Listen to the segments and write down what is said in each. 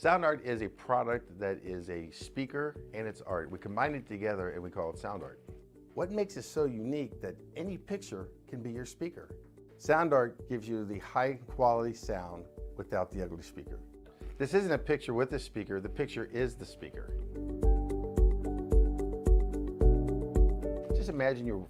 Sound Art is a product that is a speaker and it's art. We combine it together and we call it Sound Art. What makes it so unique that any picture can be your speaker? Sound Art gives you the high quality sound without the ugly speaker. This isn't a picture with a speaker, the picture is the speaker. Just imagine your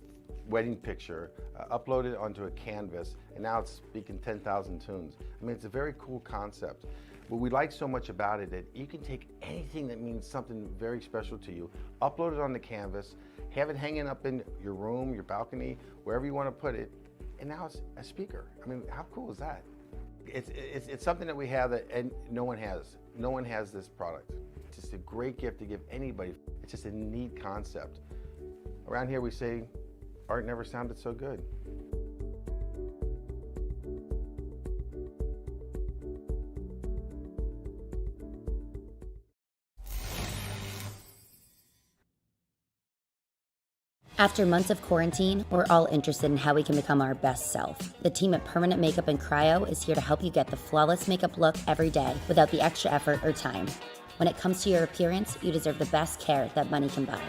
wedding picture uploaded onto a canvas and now it's speaking 10,000 tunes. I mean, it's a very cool concept. What we like so much about it is that you can take anything that means something very special to you, upload it on the canvas, have it hanging up in your room, your balcony, wherever you want to put it, and now it's a speaker. I mean, how cool is that? It's something that we have that and no one has. No one has this product. It's just a great gift to give anybody. It's just a neat concept. Around here we say, art never sounded so good. After months of quarantine, we're all interested in how we can become our best self. The team at Permanent Makeup and Cryo is here to help you get the flawless makeup look every day without the extra effort or time. When it comes to your appearance, you deserve the best care that money can buy.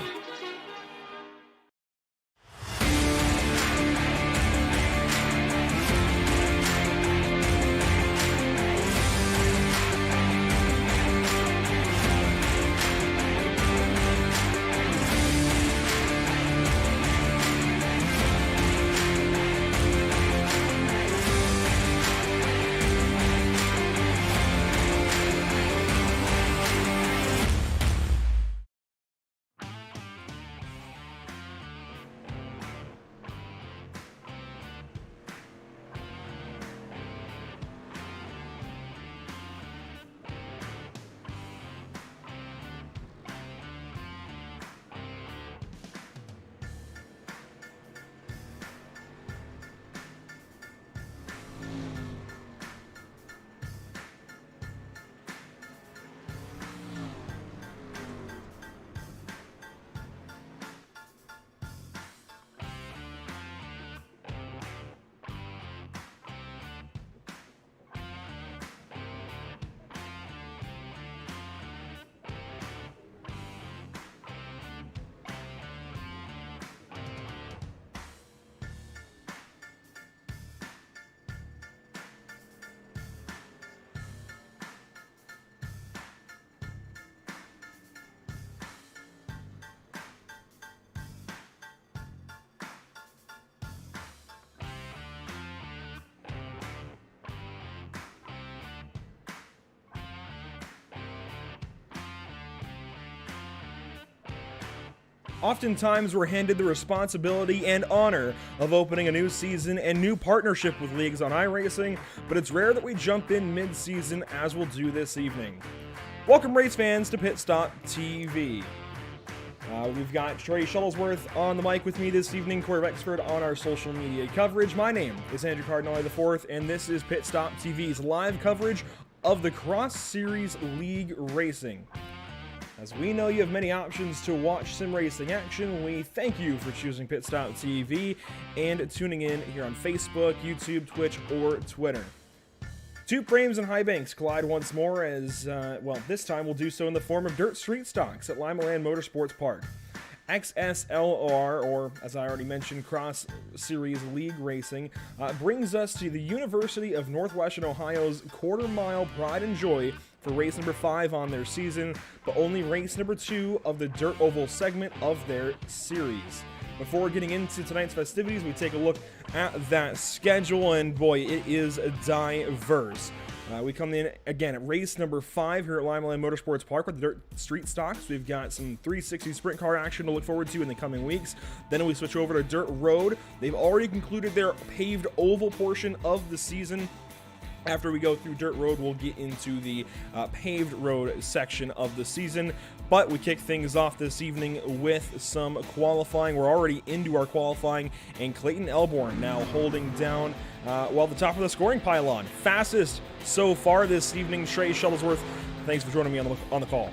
Oftentimes, we're handed the responsibility and honor of opening a new season and new partnership with leagues on iRacing, but it's rare that we jump in mid-season as we'll do this evening. Welcome, race fans, to PitStop TV. We've got Trey Shuttlesworth on the mic with me this evening, Corey Rexford on our social media coverage. My name is Andrew Cardinale IV, and this is PitStop TV's live coverage of the Cross Series League Racing. As we know you have many options to watch sim racing action, we thank you for choosing PitStop TV and tuning in here on Facebook, YouTube, Twitch, or Twitter. Two Prames and high banks collide once more as, this time we'll do so in the form of dirt street stocks at Limaland Motorsports Park. XSLR, or as I already mentioned, Cross Series League Racing, brings us to the University of Northwestern Ohio's quarter-mile pride and joy for race number 5 on their season, but only race number 2 of the Dirt Oval segment of their series. Before getting into tonight's festivities, we take a look at that schedule, and boy, it is diverse. We come in again at race number 5 here at Limaland Motorsports Park with the dirt street stocks. We've got some 360 sprint car action to look forward to in the coming weeks. Then we switch over to dirt road. They've already concluded their paved oval portion of the season. After we go through dirt road, we'll get into the paved road section of the season. But we kick things off this evening with some qualifying. We're already into our qualifying, and Clayton Elborn now holding down, the top of the scoring pylon. Fastest so far this evening, Trey Shuttlesworth. Thanks for joining me on the call.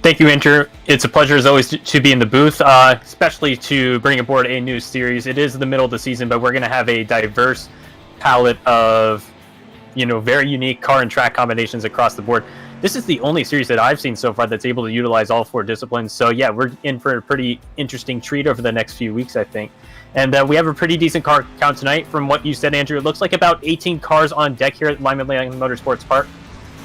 Thank you, Andrew. It's a pleasure, as always, to be in the booth, especially to bring aboard a new series. It is the middle of the season, but we're going to have a diverse palette of very unique car and track combinations across the board. This is the only series that I've seen so far that's able to utilize all 4 disciplines. So yeah, we're in for a pretty interesting treat over the next few weeks, I think. And we have a pretty decent car count tonight. From what you said, Andrew, it looks like about 18 cars on deck here at Limaland Motorsports Park.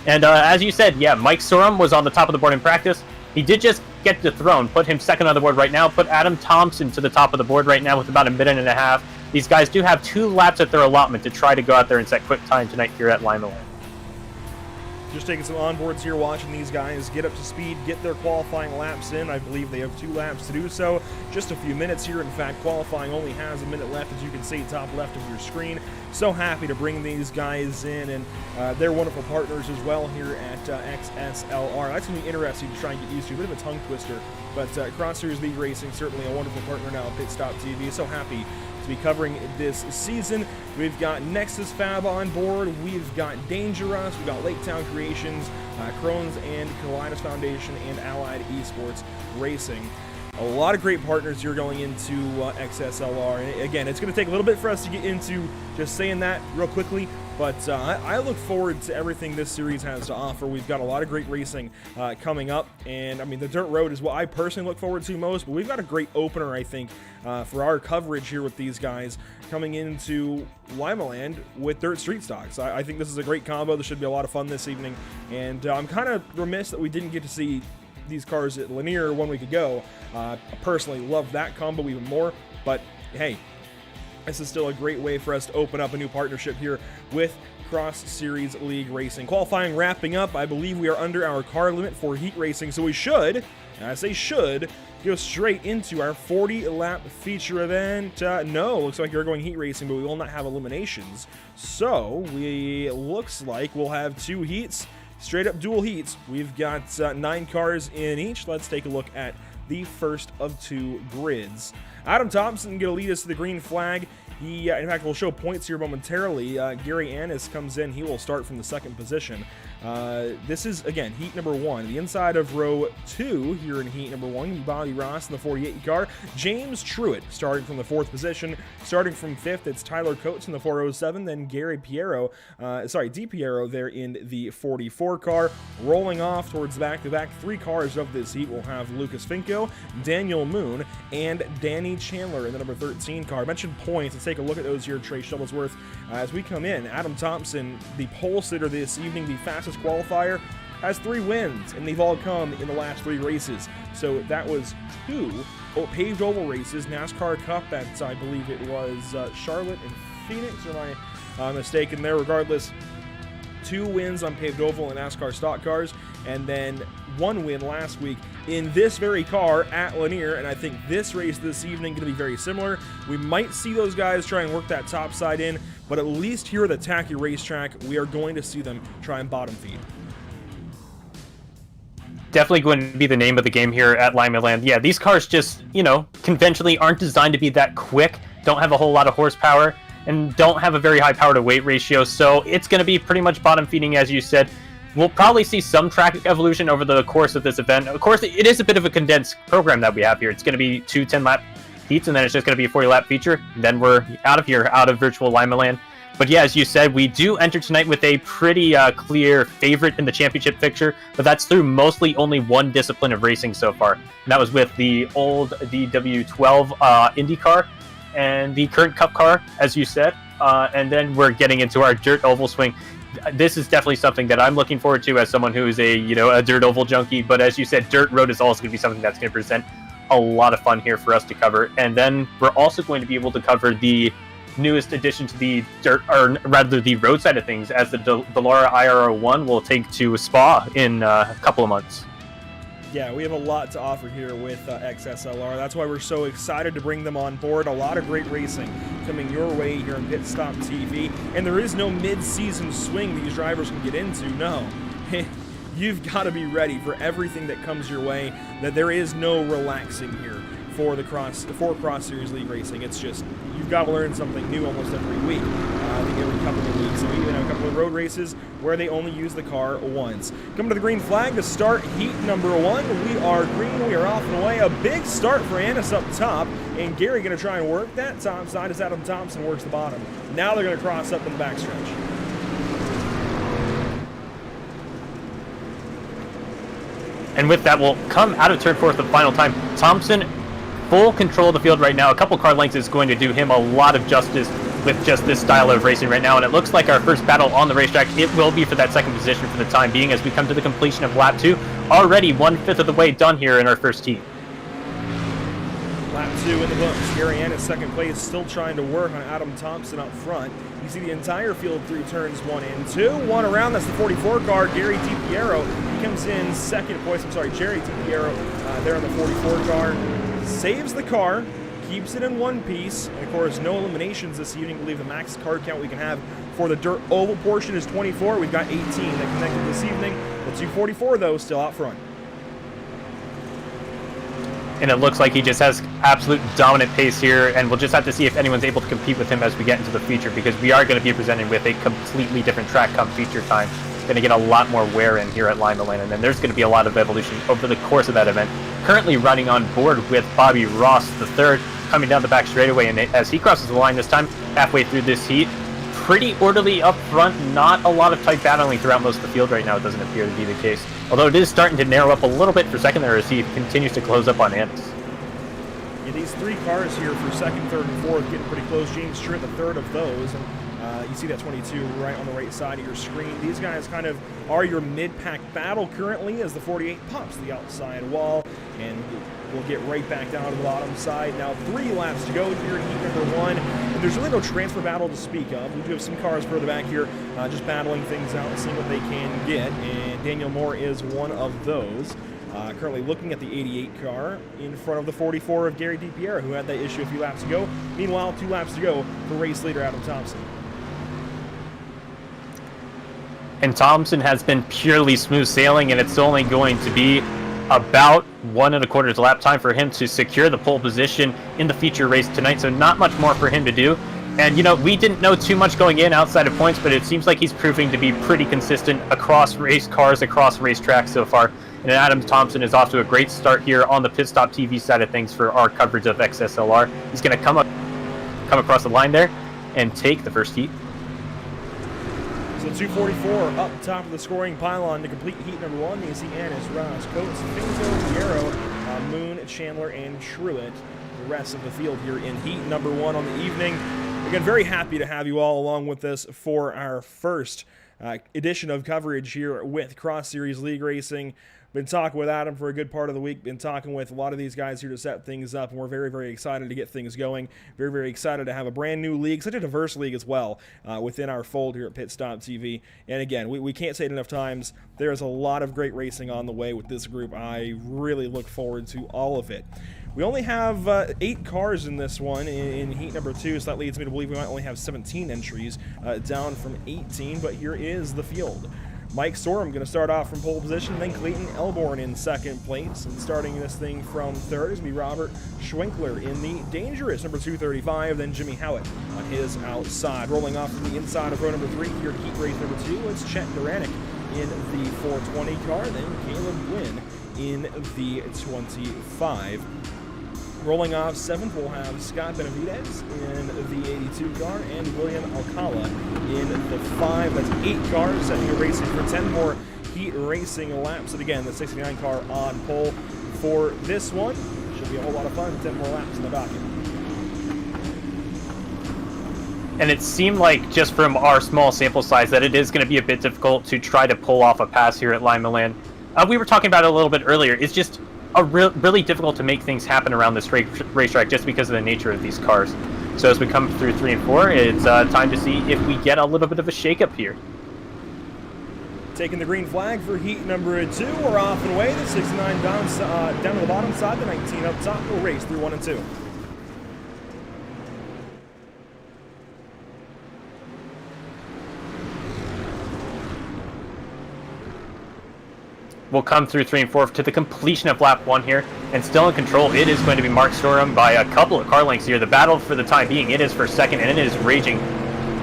And as you said, yeah, Mike Sorum was on the top of the board in practice. He did just get dethroned, put him second on the board right now, put Adam Thompson to the top of the board right now with about a minute and a half. These guys do have 2 laps at their allotment to try to go out there and set quick time tonight here at Limaland. Just taking some onboards here, watching these guys get up to speed, get their qualifying laps in. I believe they have 2 laps to do so. Just a few minutes here. In fact, qualifying only has a minute left, as you can see top left of your screen. So happy to bring these guys in, and they're wonderful partners as well here at XSLR. That's going to be interesting to try and get used to. A bit of a tongue twister, but Cross Series League Racing, certainly a wonderful partner now at PitStop TV. So happy to be covering this season. We've got Nexus Fab on board, we've got Dangerous, we've got Lake Town Creations, Crohn's and Colitis Foundation, and Allied Esports Racing. A lot of great partners here going into XSLR. And again, it's going to take a little bit for us to get into just saying that real quickly, but I look forward to everything this series has to offer. We've got a lot of great racing coming up, and I mean, the dirt road is what I personally look forward to most, but we've got a great opener, I think, for our coverage here with these guys coming into Limaland with dirt street stocks. I think this is a great combo. This should be a lot of fun this evening, and I'm kind of remiss that we didn't get to see these cars at Lanier 1 week ago. I personally love that combo even more, but hey, this is still a great way for us to open up a new partnership here with Cross Series League Racing. Qualifying wrapping up. I believe we are under our car limit for heat racing, so we should, and I say should, go straight into our 40-lap feature event. No, looks like you're going heat racing, but we will not have eliminations. So, looks like we'll have 2 heats, straight up dual heats. We've got 9 cars in each. Let's take a look at the first of 2 grids. Adam Thompson going to lead us to the green flag. He, in fact, will show points here momentarily. Gary Annis comes in. He will start from the 2nd position. This is, again, heat number 1. The inside of row 2 here in heat number 1, Bobby Ross in the 48 car. James Truitt starting from the 4th position. Starting from 5th, it's Tyler Coates in the 407. Then Gary Piero, Di Piero there in the 44 car. Rolling off towards back-to-back 3 cars of this heat, we'll have Lucas Finko, Daniel Moon, and Danny Chandler in the number 13 car. I mentioned points. Let's take a look at those here, Trey Shuttlesworth. As we come in, Adam Thompson, the pole sitter this evening, the fastest qualifier, has 3 wins, and they've all come in the last 3 races. So that was 2 paved oval races, NASCAR Cup, that's, I believe it was Charlotte and Phoenix, or am I mistaken there? Regardless, 2 wins on paved oval and NASCAR stock cars, and then 1 win last week in this very car at Lanier, and I think this race this evening going to be very similar. We might see those guys try and work that top side in, but at least here at the Tacky Racetrack, we are going to see them try and bottom feed. Definitely going to be the name of the game here at Limaland. Yeah, these cars just, conventionally aren't designed to be that quick, don't have a whole lot of horsepower, and don't have a very high power to weight ratio, so it's going to be pretty much bottom feeding, as you said. We'll probably see some track evolution over the course of this event. Of course, it is a bit of a condensed program that we have here. It's going to be 2 10-lap heats, and then it's just going to be a 40-lap feature. Then we're out of here, out of virtual Limaland. But yeah, as you said, we do enter tonight with a pretty clear favorite in the championship picture, but that's through mostly only 1 discipline of racing so far. And that was with the old DW12 IndyCar and the current Cup car, as you said. And then we're getting into our dirt oval swing. This is definitely something that I'm looking forward to as someone who is a dirt oval junkie. But as you said, dirt road is also going to be something that's going to present a lot of fun here for us to cover. And then we're also going to be able to cover the newest addition to the dirt, or rather the road side of things, as the Delara IR01 will take to Spa in a couple of months. Yeah, we have a lot to offer here with XSLR. That's why we're so excited to bring them on board. A lot of great racing coming your way here on PitStop TV. And there is no mid-season swing these drivers can get into. No. You've got to be ready for everything that comes your way. That there is no relaxing here for Cross Series League Racing. It's just, you've got to learn something new almost every week. I think every couple of weeks. So we even have a couple of road races where they only use the car once. Coming to the green flag to start heat number 1. We are green. We are off and away. A big start for Annis up top. And Gary going to try and work that top side as Adam Thompson works the bottom. Now they're going to cross up in the backstretch. And with that, we'll come out of turn 4 for the final time. Thompson, full control of the field right now. A couple car lengths is going to do him a lot of justice with just this style of racing right now. And it looks like our first battle on the racetrack, it will be for that second position for the time being as we come to the completion of lap 2. Already 1/5 of the way done here in our first heat. Lap 2 in the books. Gary Ann in second place, still trying to work on Adam Thompson up front. You see the entire field through turns 1 and 2. One around, that's the 44 car, Gary DiPiero. He comes in second place. I'm sorry, Jerry DiPiero there on the 44 car. Saves the car, keeps it in one piece. And of course, no eliminations this evening. I believe the max car count we can have for the dirt oval portion is 24. We've got 18 that connected this evening. The 244, though, still out front. And it looks like he just has absolute dominant pace here, and we'll just have to see if anyone's able to compete with him as we get into the feature, because we are going to be presented with a completely different track come feature time. Going to get a lot more wear in here at Limaland, and then there's going to be a lot of evolution over the course of that event. Currently running on board with Bobby Ross III, coming down the back straightaway, and as he crosses the line this time, halfway through this heat, pretty orderly up front, not a lot of tight battling throughout most of the field right now. It doesn't appear to be the case, although it is starting to narrow up a little bit for second there as he continues to close up on Andis. Yeah, these 3 cars here for second, third, and fourth getting pretty close. James Stewart, the third of those, and you see that 22 right on the right side of your screen. These guys kind of are your mid-pack battle currently as the 48 pops the outside wall, and we'll get right back down to the bottom side. Now 3 laps to go here in heat number 1, and there's really no transfer battle to speak of. We do have some cars further back here just battling things out and seeing what they can get, and Daniel Moore is one of those. Currently looking at the 88 car in front of the 44 of Gary DiPiero, who had that issue a few laps ago. Meanwhile, 2 laps to go for race leader Adam Thompson. And Thompson has been purely smooth sailing, and it's only going to be about 1 1/4 lap time for him to secure the pole position in the feature race tonight, so not much more for him to do. And, you know, we didn't know too much going in outside of points, but it seems like he's proving to be pretty consistent across race cars, across racetracks so far. And Adam Thompson is off to a great start here on the PitStop TV side of things for our coverage of XSLR. He's going to come across the line there and take the first heat. So 244 up top of the scoring pylon to complete heat number 1. You see Annis, Ross, Coates, Finzo, Piero, Moon, Chandler, and Truitt. The rest of the field here in heat number 1 on the evening. Again, very happy to have you all along with us for our first edition of coverage here with Cross Series League Racing. Been talking with Adam for a good part of the week, been talking with a lot of these guys here to set things up, and we're very, very excited to get things going. Very, very excited to have a brand new league, such a diverse league as well, within our fold here at PitStop TV. And again, we can't say it enough times, there's a lot of great racing on the way with this group. I really look forward to all of it. We only have 8 cars in this one in heat number 2, so that leads me to believe we might only have 17 entries, down from 18, but here is the field. Mike Sorum going to start off from pole position, then Clayton Elborn in second place. And starting this thing from third is going to be Robert Schwenkler in the dangerous number 235, then Jimmy Howitt on his outside. Rolling off from the inside of row number 3 here at heat race number 2, it's Chet Duranick in the 420 car, then Caleb Gwynn in the 25. Rolling off 7th, we'll have Scott Benavidez in the 82 car and William Alcala in the 5. That's 8 cars setting the racing for 10 more heat racing laps. And again, the 69 car on pole for this one. Should be a whole lot of fun. 10 more laps in the docket. And it seemed like, just from our small sample size, that it is going to be a bit difficult to try to pull off a pass here at Limaland. We were talking about it a little bit earlier. It's just really difficult to make things happen around this racetrack just because of the nature of these cars. So as we come through 3 and 4, it's time to see if we get a little bit of a shakeup here. Taking the green flag for heat number 2, we're off and away. The 69 down to the bottom side, the 19 up top. We'll race through 1 and 2. We'll come through 3 and 4 to the completion of lap 1 here, and still in control, it is going to be Mark Sorum by a couple of car lengths here. The battle for the time being, it is for second, and it is raging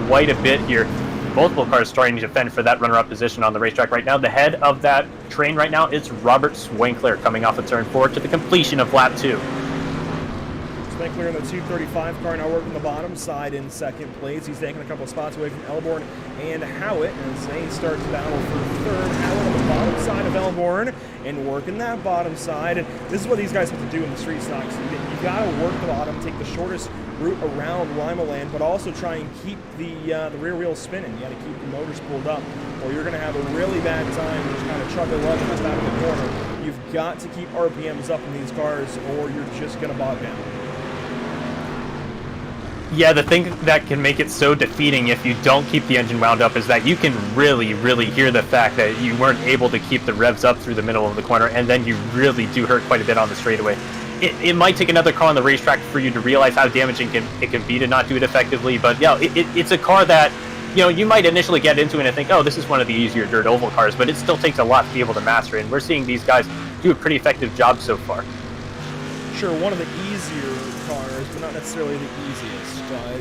quite a bit here. Multiple cars starting to fend for that runner-up position on the racetrack right now. The head of that train right now is Robert Schwenkler coming off of turn 4 to the completion of lap 2. Schwinkler in the 235 car now working the bottom side in second place. He's taking a couple of spots away from Elborn and Howitt as they start to battle for third. Howitt on the bottom side of Elborn and working that bottom side. And this is what these guys have to do in the street stocks. You got to work the bottom, take the shortest route around Limaland, but also try and keep the rear wheels spinning. You got to keep the motors pulled up, or you're going to have a really bad time just kind of chugging along just out of the corner. You've got to keep RPMs up in these cars, or you're just going to bog down. Yeah, the thing that can make it so defeating if you don't keep the engine wound up is that you can really, really hear the fact that you weren't able to keep the revs up through the middle of the corner, and then you really do hurt quite a bit on the straightaway. It might take another car on the racetrack for you to realize how damaging it can be to not do it effectively, but yeah, it's a car that, you know, you might initially get into it and think, oh, this is one of the easier dirt oval cars, but it still takes a lot to be able to master it, and we're seeing these guys do a pretty effective job so far. Sure, one of the easier cars, but not necessarily the easiest.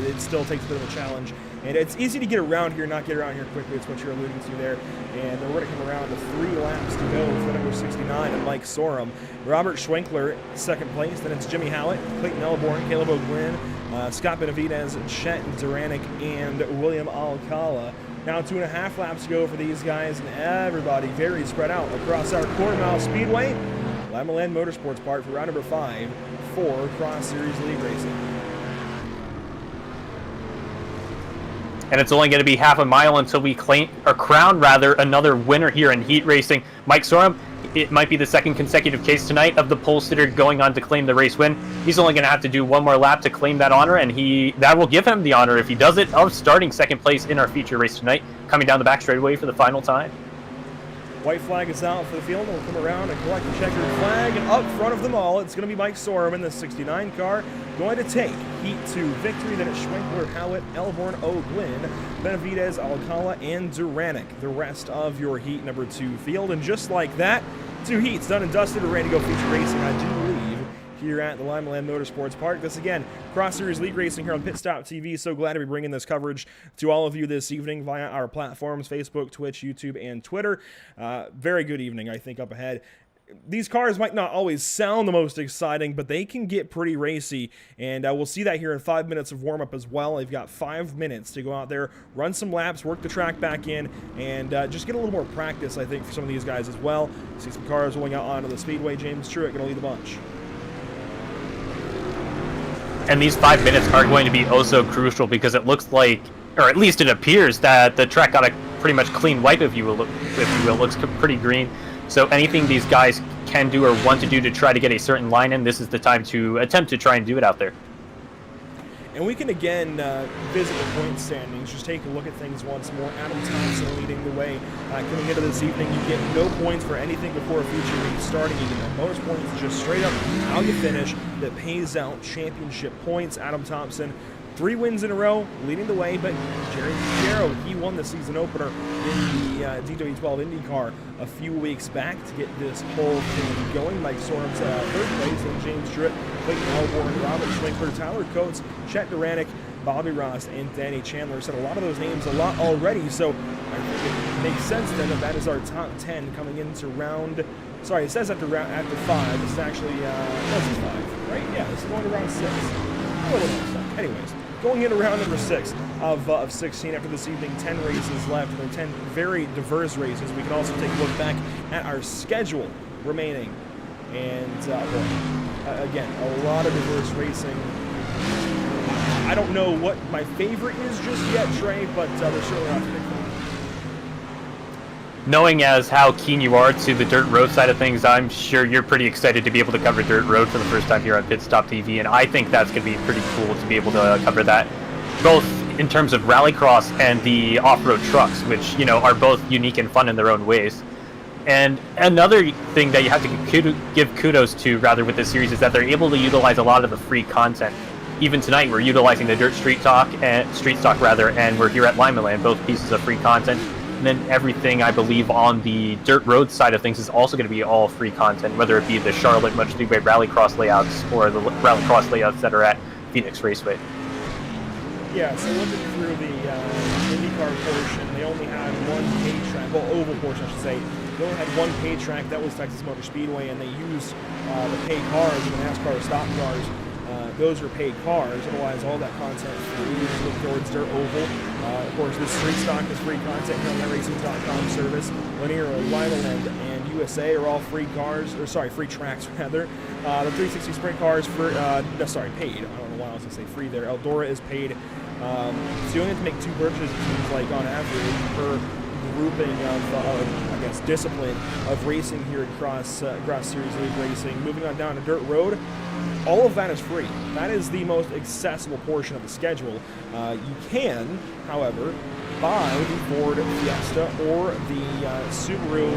It still takes a bit of a challenge, and it's easy to get around here, not get around here quickly. It's what you're alluding to there. And we're going to come around to 3 laps to go for number 69 and Mike Sorum. Robert Schwinkler, second place. Then it's Jimmy Howitt, Clayton Elborn, Caleb O'Glynn, Scott Benavidez, Chet Duranic, and William Alcala. Now 2.5 laps to go for these guys, and everybody very spread out across our quarter-mile speedway. Limaland Motorsports Park for round number 5 for Cross Series League Racing. And it's only going to be half a mile until we crown another winner here in heat racing. Mike Sorum, it might be the second consecutive case tonight of the pole sitter going on to claim the race win. He's only going to have to do one more lap to claim that honor, and that will give him the honor, if he does it, of starting second place in our feature race tonight, coming down the back straightaway for the final time. White flag is out for the field, and we'll come around and collect the checkered flag, and up front of them all, it's going to be Mike Sorum in the 69 car, going to take Heat 2 victory. Then it's Schwinkler, Howitt, Elborn, O'Glynn, Benavidez, Alcala, and Duranic, the rest of your Heat number 2 field. And just like that, 2 heats done and dusted. We're ready to go feature racing, I do believe, here at the Limaland Motorsports Park. This again, Cross Series League Racing here on PitStop TV. So glad to be bringing this coverage to all of you this evening via our platforms, Facebook, Twitch, YouTube, and Twitter. Very good evening, I think, up ahead. These cars might not always sound the most exciting, but they can get pretty racy, and we'll see that here in 5 minutes of warm-up as well. They've got 5 minutes to go out there, run some laps, work the track back in, and just get a little more practice, I think, for some of these guys as well. See some cars rolling out onto the speedway. James Truitt going to lead the bunch. And these 5 minutes are going to be oh so crucial, because it looks like, or at least it appears, that the track got a pretty much clean wipe, if you will. It looks pretty green. So anything these guys can do or want to do to try to get a certain line in, this is the time to attempt to try and do it out there. And we can again visit the point standings, just take a look at things once more. Adam Thompson leading the way. Coming into this evening, you get no points for anything before a feature race starting. You get bonus points just straight up how you finish that pays out championship points. Adam Thompson, 3 wins in a row, leading the way, but Jerry Fierro, he won the season opener in the DW12 IndyCar a few weeks back to get this whole thing going. Mike Sorum's third place, and James Truitt, Clayton Elborn, Robert Schwinkler, Tyler Coates, Chet Duranic, Bobby Ross, and Danny Chandler. Said a lot of those names a lot already, so I think it makes sense then that is our top 10 coming into round. Sorry, it says after 5. This is actually this is 5, right? Yeah, this is going to round 6. Anyways, going into round number 6 of 16 after this evening, 10 races left, and they're 10 very diverse races. We can also take a look back at our schedule remaining, and again, a lot of diverse racing. I don't know what my favorite is just yet, Trey, but there's certainly not to pick from. Knowing as how keen you are to the dirt road side of things, I'm sure you're pretty excited to be able to cover dirt road for the first time here on PitStop TV, and I think that's going to be pretty cool to be able to cover that, both in terms of rallycross and the off-road trucks, which, you know, are both unique and fun in their own ways. And another thing that you have to give kudos to, rather, with this series is that they're able to utilize a lot of the free content. Even tonight, we're utilizing the dirt street stock, and we're here at Limaland, both pieces of free content. And then everything, I believe, on the dirt road side of things is also going to be all free content, whether it be the Charlotte Much Speedway rallycross layouts or the rallycross layouts that are at Phoenix Raceway. Yeah, so looking through the IndyCar portion, they only had one pay track, well, oval portion, I should say. They only had one pay track, that was Texas Motor Speedway, and they used the pay cars and the NASCAR stock cars. those are paid cars. Otherwise, all that content is look towards their oval. Of course, this street stock is free content here on the iRacing.com service. Linear, Limaland, and USA are all free cars, or sorry, free tracks rather. The 360 sprint cars for paid. I don't know why I was gonna say free there. Eldora is paid. So you only have to make 2 purchases, it seems like, on average per grouping of, I guess, discipline of racing here at Cross Series League Racing. Moving on down to Dirt Road, all of that is free. That is the most accessible portion of the schedule. You can, however, buy the Ford Fiesta or the Subaru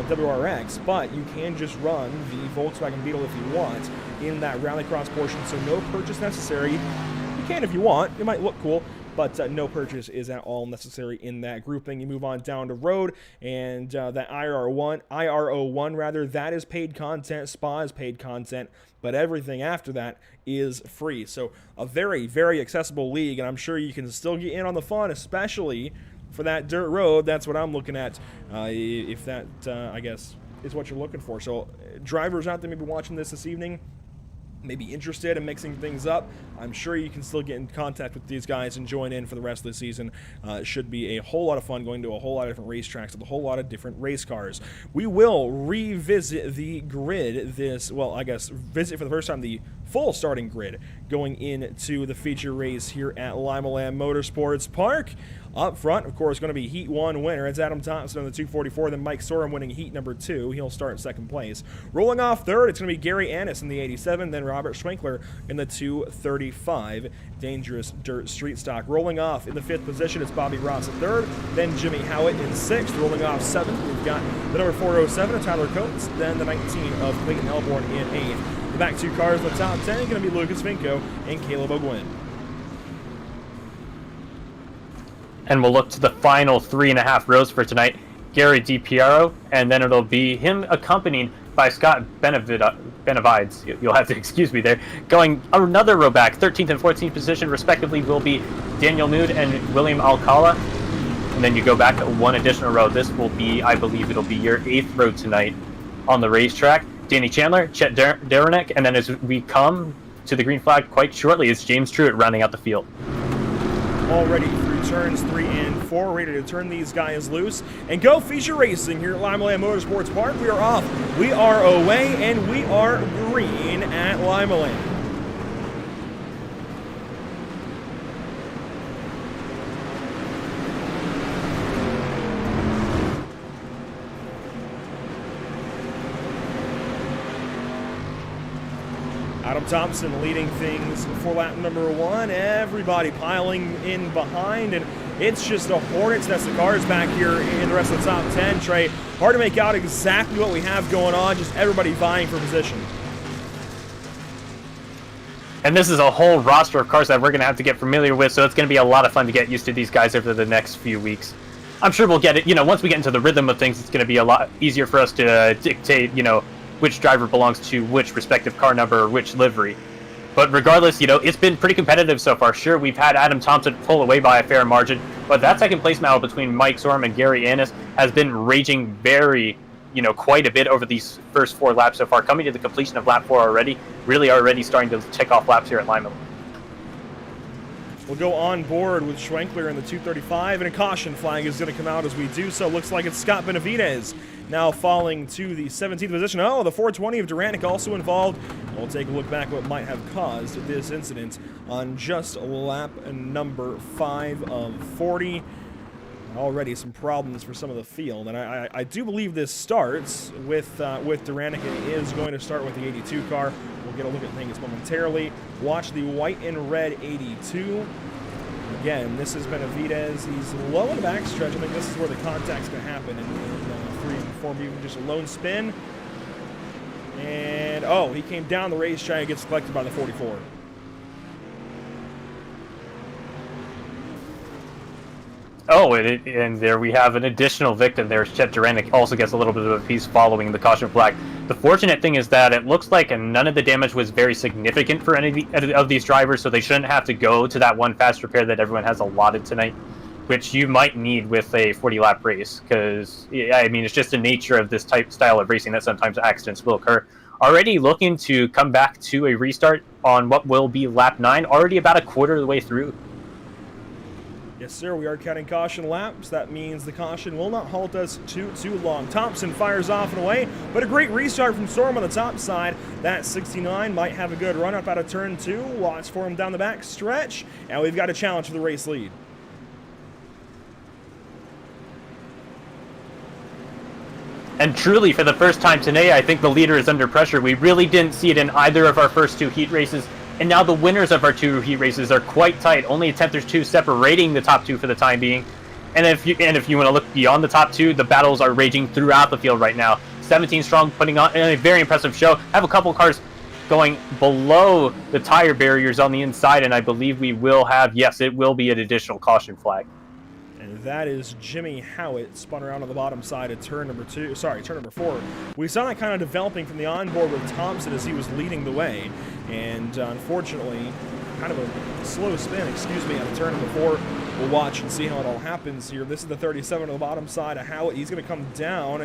WRX, but you can just run the Volkswagen Beetle if you want in that rallycross portion, so no purchase necessary. You can if you want. It might look cool, but no purchase is at all necessary in that grouping. You move on down to road, and that IRO1 rather, that is paid content. Spa is paid content, but everything after that is free. So a very, very accessible league, and I'm sure you can still get in on the fun, especially for that dirt road. That's what I'm looking at, if that, I guess, is what you're looking for. So drivers out there maybe watching this evening, maybe interested in mixing things up, I'm sure you can still get in contact with these guys and join in for the rest of the season. It should be a whole lot of fun going to a whole lot of different racetracks with a whole lot of different race cars. We will revisit the grid visit for the first time the full starting grid going into the feature race here at Limaland Motorsports Park. Up front, of course, going to be Heat 1 winner. It's Adam Thompson on the 244, then Mike Sorum winning Heat number 2. He'll start in second place. Rolling off third, it's going to be Gary Annis in the 87, then Robert Schwenkler in the 235. Dangerous dirt street stock. Rolling off in the 5th position, it's Bobby Ross in 3rd, then Jimmy Howitt in 6th. Rolling off 7th, we've got the number 407 of Tyler Coates, then the 19 of Clayton Elborn in 8th. The back 2 cars in the top 10 are going to be Lucas Finko and Caleb O'Gwin. And we'll look to the final 3.5 rows for tonight. Gary DiPiero, and then it'll be him accompanied by Scott Benavides. You'll have to excuse me there. Going another row back, 13th and 14th position respectively will be Daniel Nude and William Alcala. And then you go back 1 additional row. This will be, I believe it'll be your 8th row tonight on the racetrack. Danny Chandler, Chet Deranek, and then as we come to the green flag quite shortly, it's James Truitt rounding out the field. Already through turns 3 and 4, ready to turn these guys loose and go feature racing here at Limaland Motorsports Park. We are off, we are away, and we are green at Limaland. Adam Thompson leading things for lap number 1. Everybody piling in behind, and it's just a hornet's nest of cars back here in the rest of the top 10. Trey, hard to make out exactly what we have going on, just everybody vying for position. And this is a whole roster of cars that we're going to have to get familiar with, so it's going to be a lot of fun to get used to these guys over the next few weeks. I'm sure we'll get it, once we get into the rhythm of things, it's going to be a lot easier for us to dictate, which driver belongs to which respective car number or which livery. But regardless, it's been pretty competitive so far. Sure, we've had Adam Thompson pull away by a fair margin, but that second place battle between Mike Sorum and Gary Annis has been raging very, quite a bit over these first 4 laps so far. Coming to the completion of lap 4 already, really already starting to tick off laps here at Limaland. We'll go on board with Schwenkler in the 235, and a caution flag is going to come out as we do so. Looks like it's Scott Benavides now falling to the 17th position. Oh, the 420 of Duranek also involved. We'll take a look back at what might have caused this incident on just lap number 5 of 40. Already some problems for some of the field, and I do believe this starts with Duranek. It is going to start with the 82 car. We'll get a look at things momentarily. Watch the white and red 82. Again, this is Benavides. He's low in the backstretch. I think this is where the contact's going to happen in 3 and 4, maybe just a lone spin. And, oh, he came down the racetrack and gets collected by the 44. Oh, and there we have an additional victim there. Chet Duranek also gets a little bit of a piece following the caution flag. The fortunate thing is that it looks like none of the damage was very significant for any of these drivers, so they shouldn't have to go to that one fast repair that everyone has allotted tonight, which you might need with a 40-lap race, because, it's just the nature of this style of racing that sometimes accidents will occur. already looking to come back to a restart on what will be lap 9, already about a quarter of the way through. Yes, sir, we are counting caution laps. That means the caution will not halt us too long. Thompson fires off and away, but a great restart from Storm on the top side. That 69 might have a good run up out of turn 2. Watch for him down the back stretch, and we've got a challenge for the race lead. And truly, for the first time today, I think the leader is under pressure. We really didn't see it in either of our first 2 heat races. And now the winners of our 2 heat races are quite tight. Only a tenth or 2 separating the top 2 for the time being. And if you want to look beyond the top 2, the battles are raging throughout the field right now. 17 strong, putting on a very impressive show. Have a couple cars going below the tire barriers on the inside, and I believe we will have, yes, it will be an additional caution flag. And that is Jimmy Howitt, spun around on the bottom side of turn number 4. We saw that kind of developing from the onboard with Thompson as he was leading the way. And unfortunately, kind of a slow spin, out of turn number 4. We'll watch and see how it all happens here. This is the 37 on the bottom side of Howitt. He's going to come down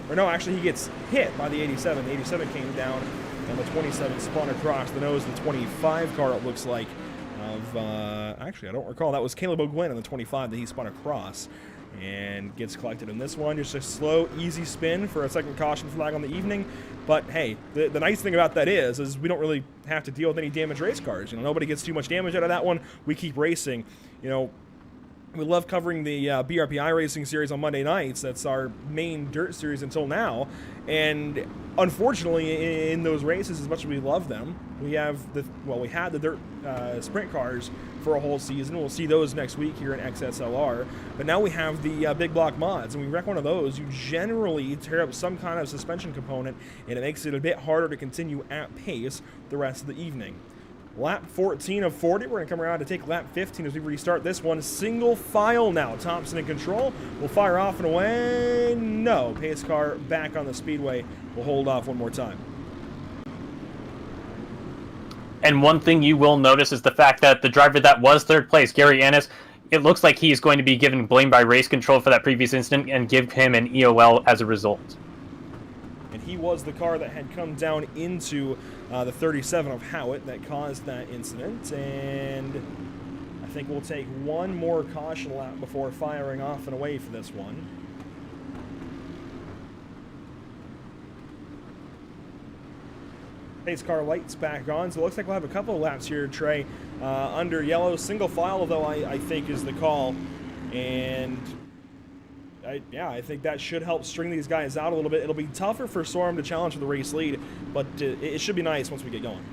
or no, actually he gets hit by the 87. The 87 came down, and the 27 spun across the nose of the 25 car, it looks like. Actually, I don't recall. That was Caleb O'Gwen in the 25 that he spun across and gets collected in this one. Just a slow, easy spin for a second caution flag on the evening. But hey, the nice thing about that is we don't really have to deal with any damaged race cars. Nobody gets too much damage out of that one. We keep racing. We love covering the BRP iRacing series on Monday nights. That's our main dirt series until now. And unfortunately, in those races, as much as we love them, we had the dirt sprint cars for a whole season. We'll see those next week here in XSLR. But now we have the big block mods, and we wreck one of those, you generally tear up some kind of suspension component, and it makes it a bit harder to continue at pace the rest of the evening. Lap 14 of 40. We're going to come around to take lap 15 as we restart this one. Single file now. Thompson in control. Will fire off and away. No. Pace car back on the speedway. We'll hold off one more time. And one thing you will notice is the fact that the driver that was third place, Gary Annis, it looks like he's going to be given blame by race control for that previous incident and give him an EOL as a result. And he was the car that had come down into the 37 of Howitt that caused that incident. And I think we'll take one more caution lap before firing off and away for this one. Pace car lights back on, so it looks like we'll have a couple of laps here, Trey, under yellow. Single file, though, I think is the call. And I think that should help string these guys out a little bit. It'll be tougher for Storm to challenge for the race lead, but it should be nice once we get going.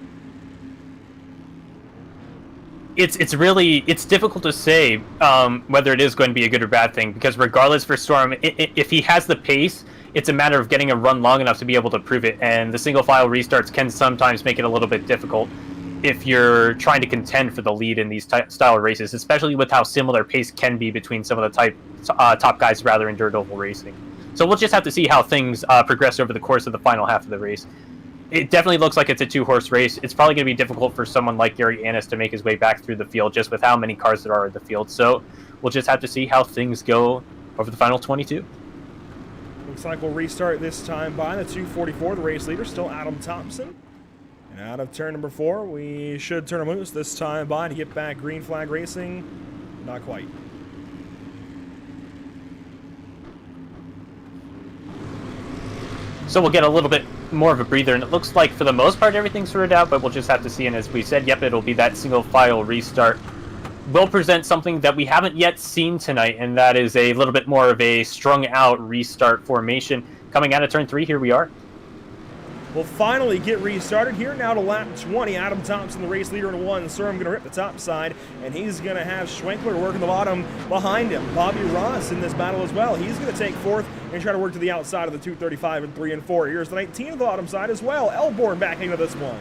It's difficult to say whether it is going to be a good or bad thing, because regardless for Storm, if he has the pace, it's a matter of getting a run long enough to be able to prove it, and the single file restarts can sometimes make it a little bit difficult if you're trying to contend for the lead in these style of races, especially with how similar pace can be between some of the top guys rather in dirt oval racing. So we'll just have to see how things progress over the course of the final half of the race. It definitely looks like it's a 2-horse race. It's probably going to be difficult for someone like Gary Annis to make his way back through the field just with how many cars there are in the field. So we'll just have to see how things go over the final 22. Looks like we'll restart this time by the 244. The race leader still Adam Thompson. And out of turn number 4, we should turn him loose this time by to get back green flag racing. Not quite. So we'll get a little bit more of a breather, and it looks like for the most part everything's sorted out, but we'll just have to see. And as we said, yep, it'll be that single file restart. We'll present something that we haven't yet seen tonight, and that is a little bit more of a strung out restart formation. Coming out of turn 3, here we are. We'll finally get restarted here now to lap 20. Adam Thompson, the race leader in 1. Storm going to rip the top side, and he's going to have Schwenkler working the bottom behind him. Bobby Ross in this battle as well. He's going to take 4th and try to work to the outside of the 235 and 3 and 4. Here's the 19 on the bottom side as well. Elborn back into this one.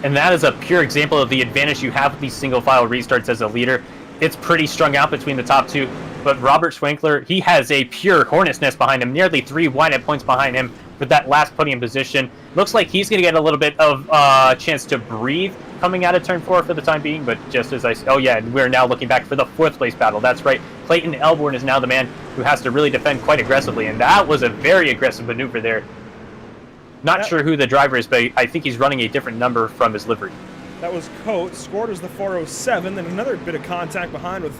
And that is a pure example of the advantage you have with these single file restarts as a leader. It's pretty strung out between the top 2, but Robert Schwenkler, he has a pure hornet's nest behind him, nearly 3 wide points behind him with that last podium position. Looks like he's going to get a little bit of a chance to breathe coming out of turn 4 for the time being, but just as we're now looking back for the 4th place battle. That's right, Clayton Elborn is now the man who has to really defend quite aggressively, and that was a very aggressive maneuver there. Not sure who the driver is, but I think he's running a different number from his livery. That was Coates. Scored as the 407. Then another bit of contact behind with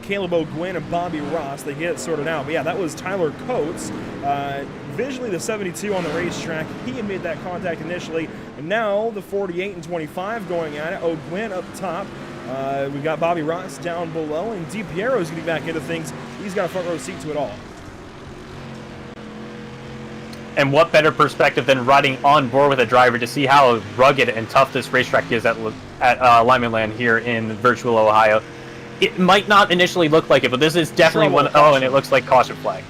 Caleb O'Gwyn and Bobby Ross. They get it sorted out. But yeah, that was Tyler Coates. Visually, the 72 on the racetrack. He had made that contact initially. And now the 48 and 25 going at it. O'Gwyn up top. We got Bobby Ross down below. And DiPiero's getting back into things. He's got a front row seat to it all. And what better perspective than riding on board with a driver to see how rugged and tough this racetrack is at Limaland here in Virtual, Ohio. It might not initially look like it, but this is definitely one. Oh, and it looks like caution flag.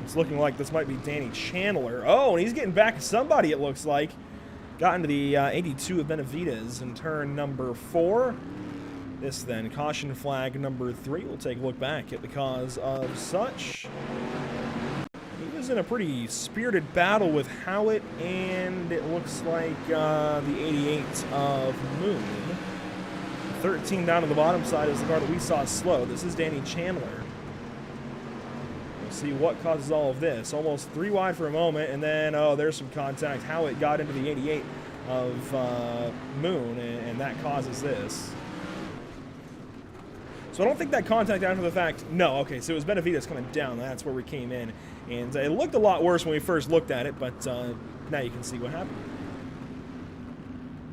It's looking like this might be Danny Chandler. Oh, and he's getting back at somebody, it looks like. Got into the 82 of Benavides in turn number 4. This then, caution flag number 3. We'll take a look back at the cause of such. He was in a pretty spirited battle with Howitt, and it looks like the 88 of Moon. 13 down to the bottom side is the car that we saw slow. This is Danny Chandler. We'll see what causes all of this. Almost 3 wide for a moment, and then, oh, there's some contact. Howitt got into the 88 of Moon, and that causes this. So I don't think that contact after the fact, no, okay, so it was Benavides coming down. That's where we came in. And it looked a lot worse when we first looked at it, but now you can see what happened.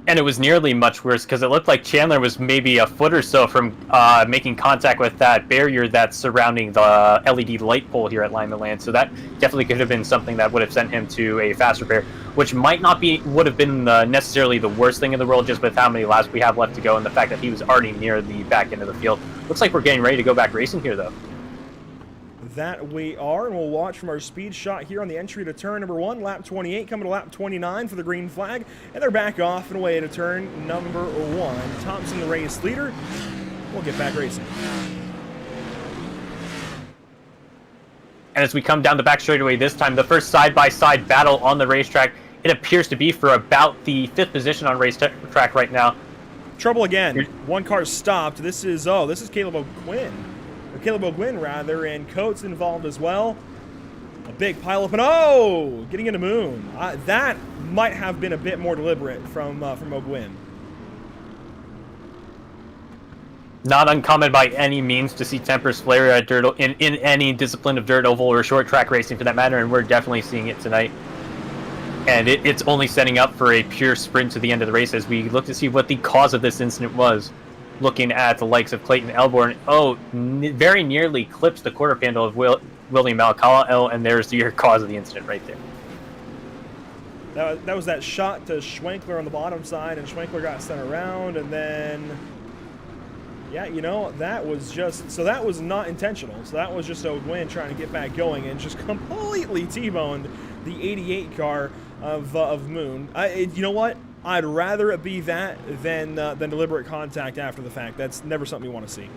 And it was nearly much worse because it looked like Chandler was maybe a foot or so from making contact with that barrier that's surrounding the LED light pole here at Limaland. So that definitely could have been something that would have sent him to a fast repair, which might not would have been necessarily the worst thing in the world, just with how many laps we have left to go and the fact that he was already near the back end of the field. Looks like we're getting ready to go back racing here, though. That we are, and we'll watch from our speed shot here on the entry to turn number 1, lap 28, coming to lap 29 for the green flag, and they're back off and away to turn number 1. Thompson, the race leader. We'll get back racing. And as we come down the back straightaway this time, the first side-by-side battle on the racetrack, it appears to be for about the 5th position on racetrack right now. Trouble again. One car stopped. This is Caleb O'Gwyn. Caleb O'Gwyn, rather, and Coates involved as well. A big pileup, and getting into Moon. That might have been a bit more deliberate from O'Gwyn. Not uncommon by any means to see tempers flare at dirt in any discipline of dirt, oval, or short track racing for that matter, and we're definitely seeing it tonight. And it's only setting up for a pure sprint to the end of the race as we look to see what the cause of this incident was. Looking at the likes of Clayton Elborn, very nearly clips the quarter panel of William Alcala, and there's your cause of the incident right there. That was that shot to Schwenkler on the bottom side, and Schwenkler got sent around, and then, yeah, that was not intentional. So that was just O'Gwyn trying to get back going and just completely T-boned the 88 car of Moon. You know what? I'd rather it be that than deliberate contact after the fact. That's never something you want to see.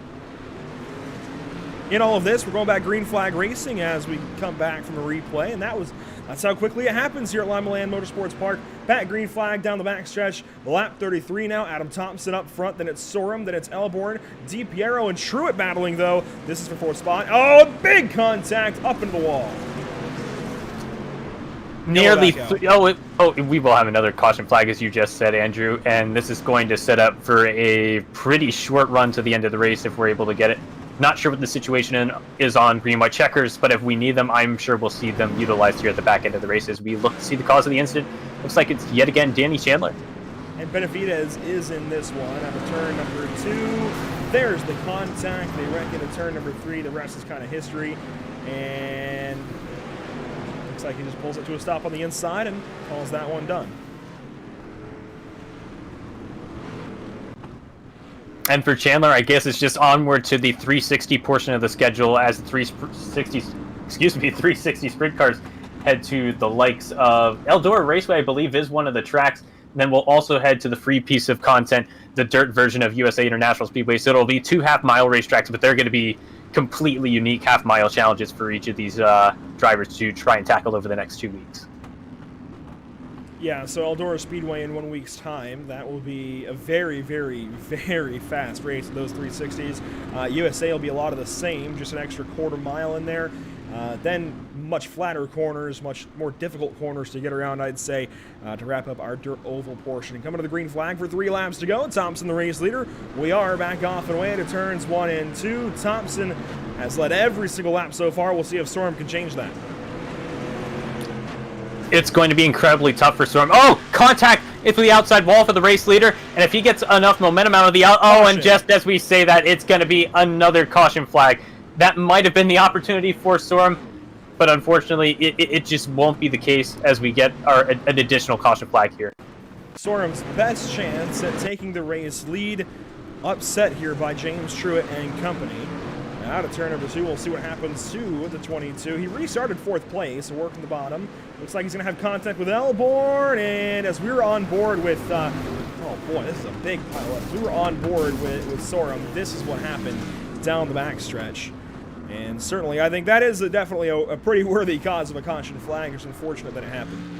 In all of this, we're going back green flag racing as we come back from a replay, and that's how quickly it happens here at Limaland Motorsports Park. Back green flag down the backstretch. Lap 33 now. Adam Thompson up front, then it's Sorum, then it's Elborn, DiPiero, and Truitt battling, though. This is for 4th spot. Oh, big contact up into the wall. Nearly, we will have another caution flag, as you just said, Andrew, and this is going to set up for a pretty short run to the end of the race if we're able to get it. Not sure what the situation is on green-white checkers, but if we need them, I'm sure we'll see them utilized here at the back end of the race as we look to see the cause of the incident. Looks like it's yet again Danny Chandler. And Benavides is in this one at turn number 2. There's the contact. They wreck into turn number 3. The rest is kind of history. And looks like he just pulls it to a stop on the inside and calls that one done. And for Chandler, I guess it's just onward to the 360 portion of the schedule as the 360 sprint cars head to the likes of Eldora Raceway, I believe, is one of the tracks. And then we'll also head to the free piece of content, the dirt version of USA International Speedway. So it'll be 2 half-mile racetracks, but they're going to be completely unique half-mile challenges for each of these drivers to try and tackle over the next 2 weeks. Yeah, so Eldora Speedway in 1 week's time, that will be a very, very, very fast race of those 360s. USA will be a lot of the same, just an extra quarter mile in there. Then much flatter corners, much more difficult corners to get around, I'd say, to wrap up our dirt oval portion. Coming to the green flag for 3 laps to go. Thompson, the race leader. We are back off and away to turns 1 and 2. Thompson has led every single lap so far. We'll see if Storm can change that. It's going to be incredibly tough for Storm. Oh, contact with the outside wall for the race leader, and if he gets enough momentum out of the and just as we say that, it's going to be another caution flag. That might have been the opportunity for Storm, but unfortunately, it just won't be the case as we get an additional caution flag here. Storm's best chance at taking the race lead, upset here by James Truitt and company. Out of turn number 2, we'll see what happens to the 22. He restarted 4th place, working the bottom. Looks like he's going to have contact with Elborn, and as we were on board with, oh boy, this is a big pile up. As we were on board with Sorum, this is what happened down the backstretch. And certainly, I think that is definitely a pretty worthy cause of a caution flag. It's unfortunate that it happened.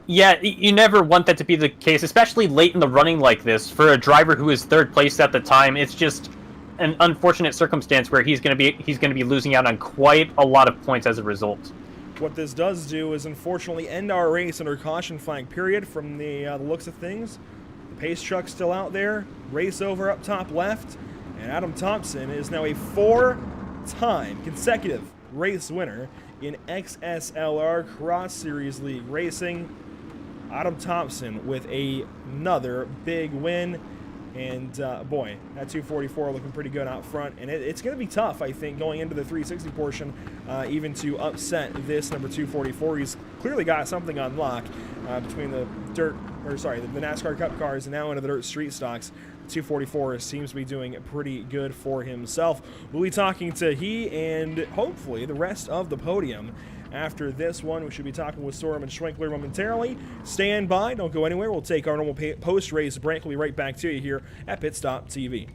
Yeah, you never want that to be the case, especially late in the running like this. For a driver who is 3rd place at the time, it's just an unfortunate circumstance where he's going to be losing out on quite a lot of points as a result. What this does do is unfortunately end our race under caution flag period. From the looks of things, the pace truck's still out there. Race over up top left, and Adam Thompson is now a 4-time consecutive race winner in XSLR Cross Series League racing. Adam Thompson with another big win, and boy, that 244 looking pretty good out front, and it's going to be tough, I think, going into the 360 portion, even to upset this number 244. He's clearly got something on lock between the the NASCAR Cup cars and now into the dirt street stocks. 244 seems to be doing pretty good for himself. We'll be talking to he and hopefully the rest of the podium after this one. We should be talking with Sorum and Schwenkler momentarily. Stand by, don't go anywhere. We'll take our normal post-race break. We'll be right back to you here at PitStop TV.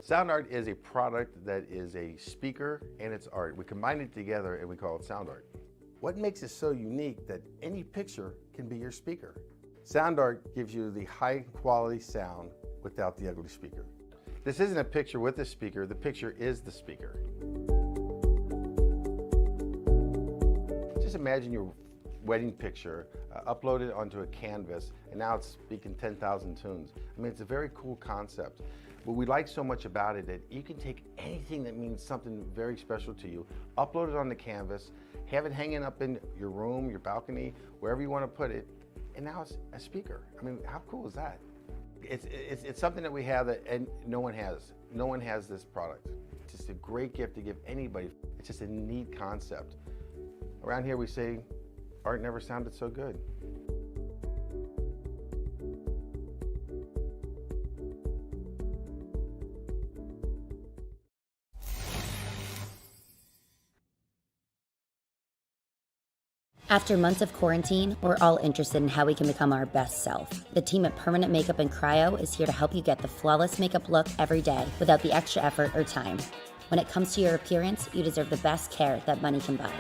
Sound art is a product that is a speaker and it's art. We combine it together and we call it sound art. What makes it so unique that any picture can be your speaker? Sound art gives you the high quality sound without the ugly speaker. This isn't a picture with a speaker, the picture is the speaker. Just imagine you're wedding picture, upload it onto a canvas, and now it's speaking 10,000 tunes. I mean, it's a very cool concept. What we like so much about it that you can take anything that means something very special to you, upload it on the canvas, have it hanging up in your room, your balcony, wherever you want to put it, and now it's a speaker. I mean, how cool is that? It's something that we have that and no one has. No one has this product. It's just a great gift to give anybody. It's just a neat concept. Around here we say, art never sounded so good. After months of quarantine, we're all interested in how we can become our best self. The team at Permanent Makeup and Cryo is here to help you get the flawless makeup look every day without the extra effort or time. When it comes to your appearance, you deserve the best care that money can buy.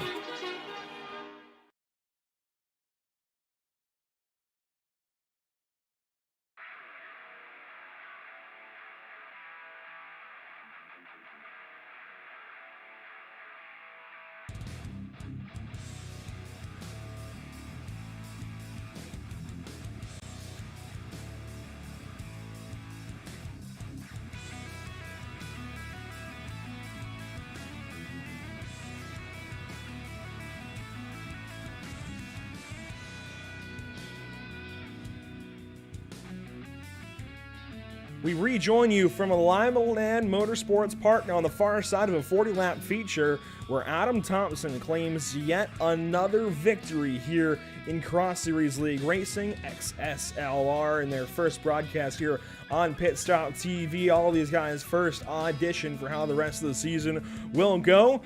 We rejoin you from a Limaland Motorsports partner on the far side of a 40-lap feature where Adam Thompson claims yet another victory here in Cross Series League Racing, XSLR, in their first broadcast here on PitStop TV. All of these guys' first audition for how the rest of the season will go.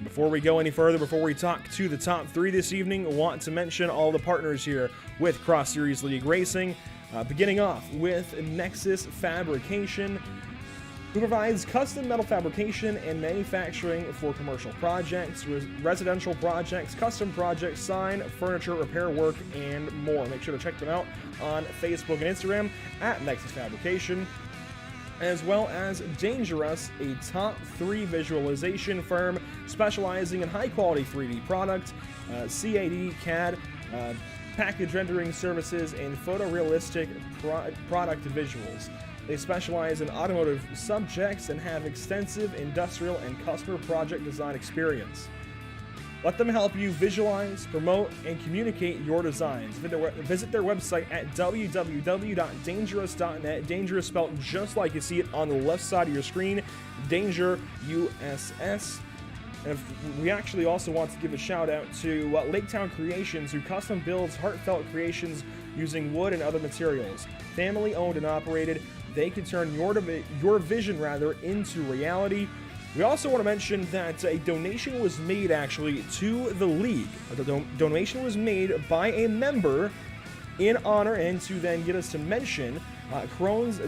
Before we go any further, before we talk to the top three this evening, I want to mention all the partners here with Cross Series League Racing. Beginning off with Nexus Fabrication, who provides custom metal fabrication and manufacturing for commercial projects, residential projects, custom projects, sign, furniture, repair work, and more. Make sure to check them out on Facebook and Instagram at Nexus Fabrication, as well as Dangerous, a top 3 visualization firm specializing in high-quality 3D product, CAD, CAD, package rendering services, and photorealistic product visuals. They specialize in automotive subjects and have extensive industrial and customer project design experience. Let them help you visualize, promote, and communicate your designs. Visit their website at www.dangerous.net. Dangerous spelled just like you see it on the left side of your screen, Danger, USS. And we actually also want to give a shout out to Laketown Creations, who custom builds heartfelt creations using wood and other materials. Family owned and operated, they can turn your vision into reality. We also want to mention that a donation was made actually to the league. The donation was made by a member in honor and to then get us to mention the Crohn's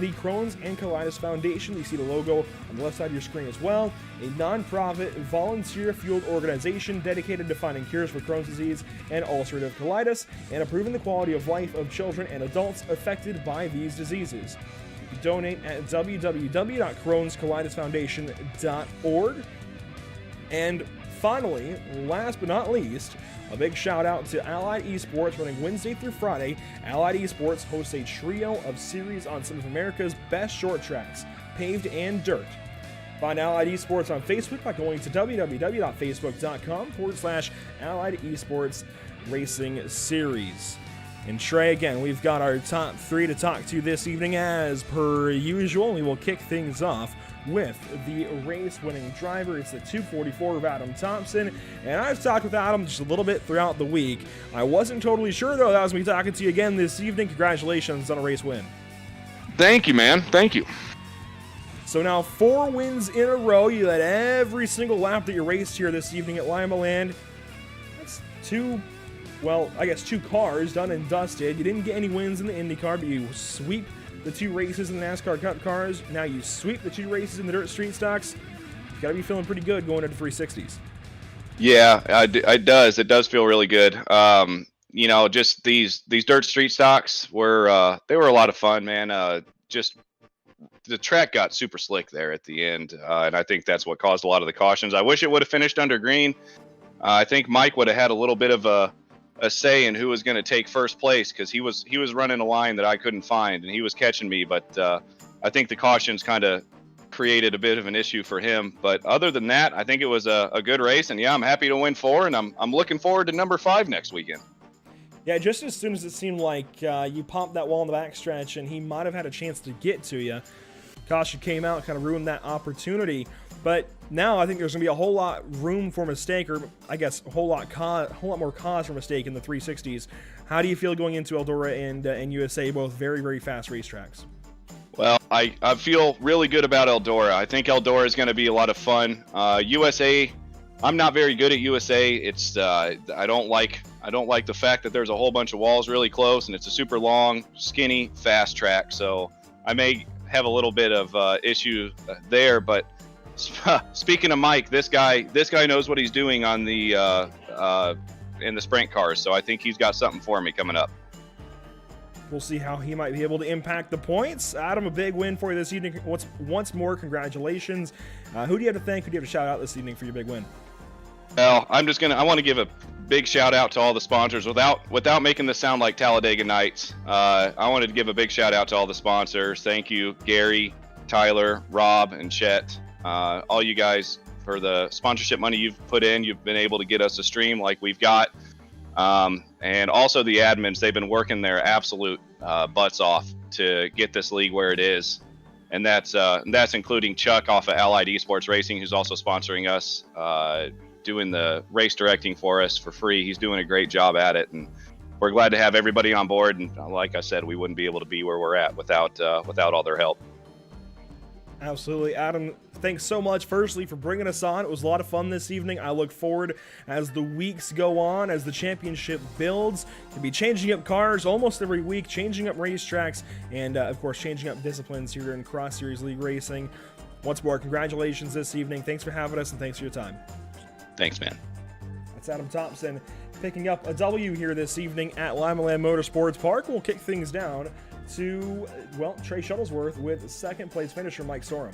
and Colitis Foundation. You see the logo on the left side of your screen as well. A non-profit, volunteer-fueled organization dedicated to finding cures for Crohn's disease and ulcerative colitis and improving the quality of life of children and adults affected by these diseases. You can donate at www.crohnscolitisfoundation.org. And finally, last but not least, a big shout out to Allied Esports. Running Wednesday through Friday, Allied Esports hosts a trio of series on some of America's best short tracks, paved and dirt. Find Allied Esports on Facebook by going to www.facebook.com/Allied Esports Racing Series. And Trey, again, we've got our top 3 to talk to this evening as per usual. We will kick things off with the race-winning driver. It's the 244 of Adam Thompson, and I've talked with Adam just a little bit throughout the week. I wasn't totally sure, though, that I was going to be talking to you again this evening. Congratulations on a race win. Thank you, man. Thank you. So now 4 wins in a row. You led every single lap that you raced here this evening at Limaland. That's 2 cars done and dusted. You didn't get any wins in the IndyCar, but you sweep the 2 races in the NASCAR Cup cars. Now you sweep the 2 races in the dirt street stocks. You gotta be feeling pretty good going into 360s. Yeah, it does. It does feel really good. Just these dirt street stocks were they were a lot of fun, man. Just the track got super slick there at the end, and I think that's what caused a lot of the cautions. I wish it would have finished under green. I think Mike would have had a little bit of a a say in who was going to take first place, because he was running a line that I couldn't find, and he was catching me. But I think the cautions kind of created a bit of an issue for him. But other than that, I think it was a good race, and yeah, I'm happy to win 4, and I'm looking forward to number 5 next weekend. Yeah, just as soon as it seemed like you popped that wall in the backstretch and he might have had a chance to get to you, caution came out, kind of ruined that opportunity. But now I think there's going to be a whole lot room for mistake, or I guess a whole lot more cause for mistake in the 360s. How do you feel going into Eldora and USA, both very, very fast racetracks? Well, I feel really good about Eldora. I think Eldora is going to be a lot of fun. USA, I'm not very good at USA. It's I don't like the fact that there's a whole bunch of walls really close, and it's a super long, skinny, fast track. So I may have a little bit of issue there. But speaking of Mike, this guy knows what he's doing on the in the sprint cars. So I think he's got something for me coming up. We'll see how he might be able to impact the points. Adam, a big win for you this evening. Once more, congratulations. Who do you have to thank? Who do you have to shout out this evening for your big win? Well, I want to give a big shout out to all the sponsors without making this sound like Talladega Nights. I wanted to give a big shout out to all the sponsors. Thank you, Gary, Tyler, Rob, and Chet. All you guys for the sponsorship money you've put in. You've been able to get us a stream like we've got. And also the admins, they've been working their absolute butts off to get this league where it is. And that's including Chuck off of Allied Esports Racing, who's also sponsoring us, doing the race directing for us for free. He's doing a great job at it, and we're glad to have everybody on board. And like I said, we wouldn't be able to be where we're at without all their help. Absolutely. Adam, thanks so much, firstly, for bringing us on. It was a lot of fun this evening. I look forward, as the weeks go on, as the championship builds, to be changing up cars almost every week, changing up racetracks, and, of course, changing up disciplines here in Cross Series League Racing. Once more, congratulations this evening. Thanks for having us, and thanks for your time. Thanks, man. That's Adam Thompson picking up a W here this evening at Limaland Motorsports Park. We'll kick things down to, well, Trey Shuttlesworth with second place finisher Mike Sorum.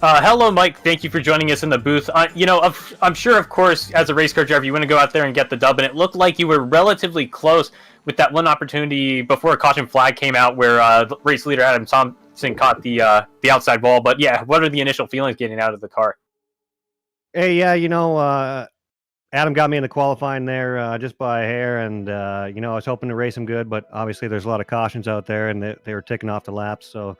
Hello, Mike. Thank you for joining us in the booth. I'm sure, of course, as a race car driver, you want to go out there and get the dub, and it looked like you were relatively close with that one opportunity before a caution flag came out where race leader Adam Thompson caught the outside wall. But yeah, what are the initial feelings getting out of the car? Hey, yeah, Adam got me in the qualifying there just by a hair, and I was hoping to race him good, but obviously there's a lot of cautions out there, and they were ticking off the laps. So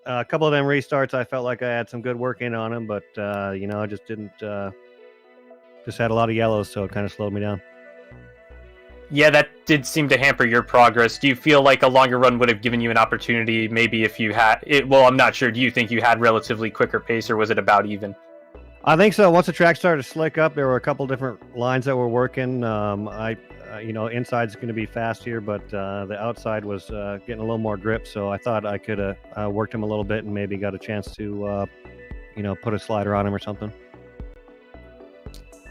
a couple of them restarts, I felt like I had some good work in on them, but I just didn't. Just had a lot of yellows, so it kind of slowed me down. Yeah, that did seem to hamper your progress. Do you feel like a longer run would have given you an opportunity, maybe if you had it? Well, I'm not sure. Do you think you had relatively quicker pace, or was it about even? I think so. Once the track started to slick up, there were a couple different lines that were working. Inside's going to be fast here, but the outside was getting a little more grip. So I thought I could have worked him a little bit and maybe got a chance to, put a slider on him or something.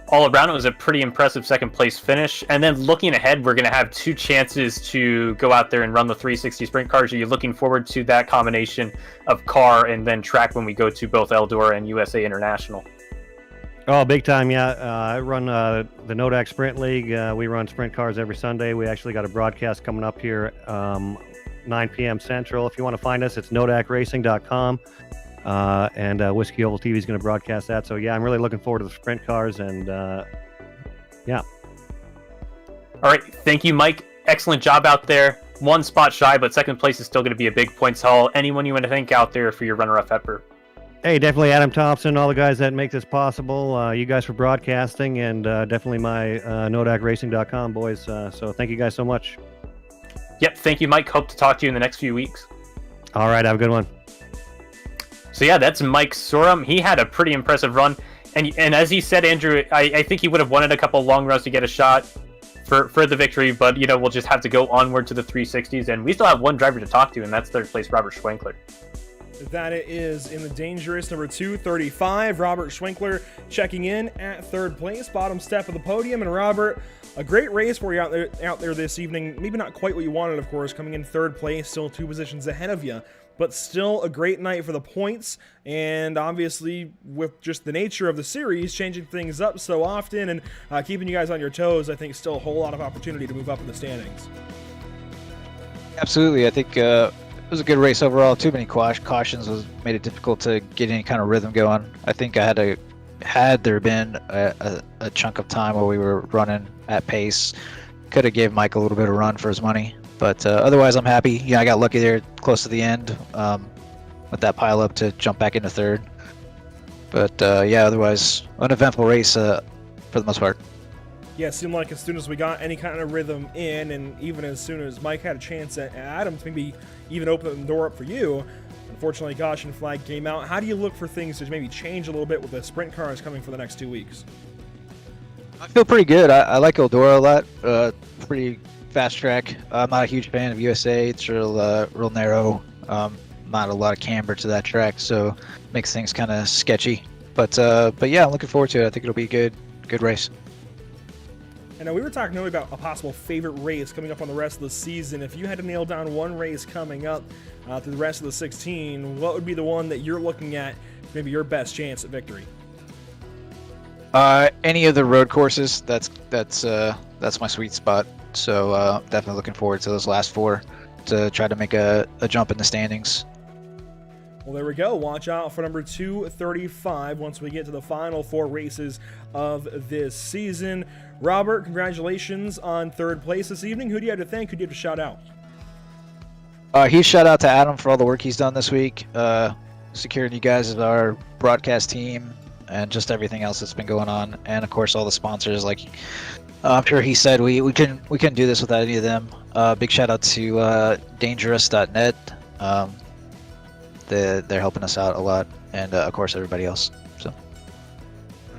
All around, it was a pretty impressive second place finish. And then looking ahead, we're going to have 2 chances to go out there and run the 360 sprint cars. Are you looking forward to that combination of car and then track when we go to both Eldora and USA International? Oh, big time, yeah. I run the Nodak Sprint League. We run sprint cars every Sunday. We actually got a broadcast coming up here 9 p.m. Central. If you want to find us, it's nodakracing.com. And Whiskey Oval TV is going to broadcast that. So, yeah, I'm really looking forward to the sprint cars. And, yeah. All right. Thank you, Mike. Excellent job out there. 1 spot shy, but second place is still going to be a big points haul. Anyone you want to thank out there for your runner-up effort? Hey, definitely Adam Thompson, all the guys that make this possible. You guys for broadcasting, and definitely my nodakracing.com boys. So thank you guys so much. Yep, thank you, Mike. Hope to talk to you in the next few weeks. All right, have a good one. So yeah, that's Mike Sorum. He had a pretty impressive run, and as he said, Andrew, I think he would have wanted a couple long runs to get a shot for the victory, but we'll just have to go onward to the 360s, and we still have one driver to talk to, and that's third place Robert Schwenkler. That it is in the dangerous number 235. Robert Schwenkler checking in at third place, bottom step of the podium. And Robert, A great race for you out there this evening. Maybe not quite what you wanted, of course, coming in third place, still 2 positions ahead of you. But still a great night for the points, and obviously with just the nature of the series, changing things up so often and keeping you guys on your toes, I think still a whole lot of opportunity to move up in the standings. Absolutely. I think it was a good race overall. Too many cautions made it difficult to get any kind of rhythm going. I think had there been a chunk of time where we were running at pace, could have gave Mike a little bit of run for his money. But otherwise, I'm happy. Yeah, I got lucky there close to the end with that pile up to jump back into third. But yeah, otherwise, uneventful race for the most part. Yeah, it seemed like as soon as we got any kind of rhythm in, and even as soon as Mike had a chance at Adam to maybe even open the door up for you, unfortunately, caution flag came out. How do you look for things to maybe change a little bit with the sprint cars coming for the next 2 weeks? I feel pretty good. I like Eldora a lot. Pretty fast track. I'm not a huge fan of USA. It's real narrow. Not a lot of camber to that track, so makes things kind of sketchy. But yeah, I'm looking forward to it. I think it'll be a good race. And now we were talking earlier about a possible favorite race coming up on the rest of the season. If you had to nail down one race coming up through the rest of the 16, what would be the one that you're looking at maybe your best chance at victory? Any of the road courses. That's my sweet spot. So definitely looking forward to those last 4 to try to make a jump in the standings. Well, there we go. Watch out for number 235 once we get to the final 4 races of this season. Robert, congratulations on 3rd place this evening. Who do you have to thank? Who do you have to shout out? Huge shout out to Adam for all the work he's done this week, securing you guys as our broadcast team and just everything else that's been going on. And of course, all the sponsors. Like I'm sure he said, we couldn't do this without any of them. Big shout out to dangerous.net. They're helping us out a lot, and of course everybody else. So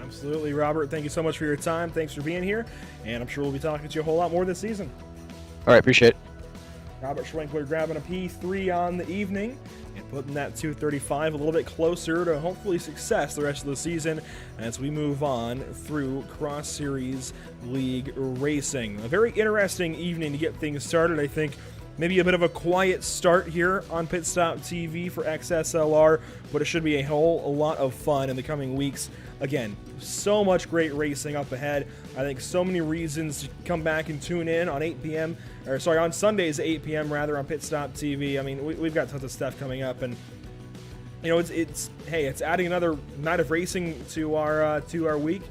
absolutely, Robert, thank you so much for your time. Thanks for being here, and I'm sure we'll be talking to you a whole lot more this season. All right, appreciate it. Robert Schwenkler grabbing a P3 on the evening and putting that 235 a little bit closer to hopefully success the rest of the season as we move on through Cross Series League racing. A very interesting evening to get things started, I think. Maybe a bit of a quiet start here on PitStop TV for XSLR, but it should be a lot of fun in the coming weeks. Again, so much great racing up ahead. I think so many reasons to come back and tune in on 8 p.m. or sorry, on Sundays at 8 p.m. rather on PitStop TV. I mean, we've got tons of stuff coming up, and you know, it's adding another night of racing to our week.